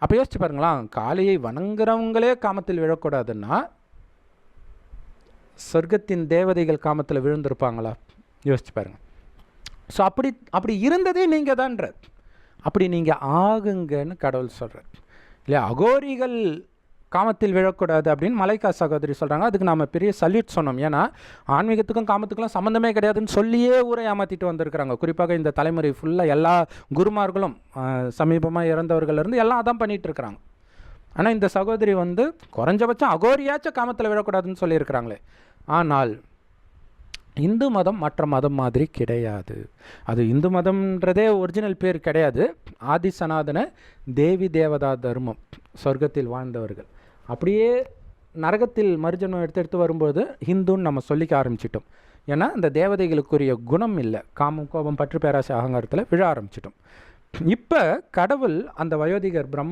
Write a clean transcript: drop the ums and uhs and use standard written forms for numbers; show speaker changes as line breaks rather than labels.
அப்போ யோசிச்சு பாருங்களா, காளியை வணங்குறவங்களே காமத்தில் விழக்கூடாதுன்னா சொர்க்கத்தின் தேவதைகள் காமத்தில் விழுந்திருப்பாங்களா? யோசிச்சு பாருங்கள். ஸோ அப்படி இருந்ததே நீங்கள் தான்ற, அப்படி நீங்கள் ஆகுங்கன்னு கடவுள் சொல்கிறார் இல்லையா? அகோரிகள் காமத்தில் விழக்கூடாது அப்படின்னு மலைக்கா சகோதரி சொல்கிறாங்க. அதுக்கு நாம் பெரிய சல்யூட் சொன்னோம். ஏன்னா ஆன்மீகத்துக்கும் காமத்துக்கெல்லாம் சம்மந்தமே கிடையாதுன்னு சொல்லியே ஊரை ஏமாற்றிட்டு வந்திருக்கிறாங்க. குறிப்பாக இந்த தலைமுறை ஃபுல்லாக எல்லா குருமார்களும் சமீபமாக இறந்தவர்கள்லேருந்து எல்லாம் அதான் பண்ணிகிட்டு இருக்கிறாங்க. ஆனால் இந்த சகோதரி குறைஞ்சபட்சம் அகோரியாச்சும் காமத்தில் விழக்கூடாதுன்னு சொல்லியிருக்கிறாங்களே. ஆனால் இந்து மதம் மற்ற மதம் மாதிரி கிடையாது. அது இந்து மதம்ன்றதே ஒரிஜினல் பேர் கிடையாது. ஆதி சனாதன தேவி தேவதா தர்மம், சொர்க்கத்தில் வாழ்ந்தவர்கள். அப்படியே நரகத்தில் மறுஜன்மம் எடுத்து வரும்போது ஹிந்துன்னு நம்ம சொல்லிக்க ஆரம்பிச்சிட்டோம். ஏன்னா அந்த தேவதைகளுக்குரிய குணம் இல்லை, காமம் கோபம் பற்று பேராசை அகங்காரத்தில் விழ ஆரம்பிச்சிட்டோம். இப்போ கடவுள் அந்த வயோதிகர் பிரம்மா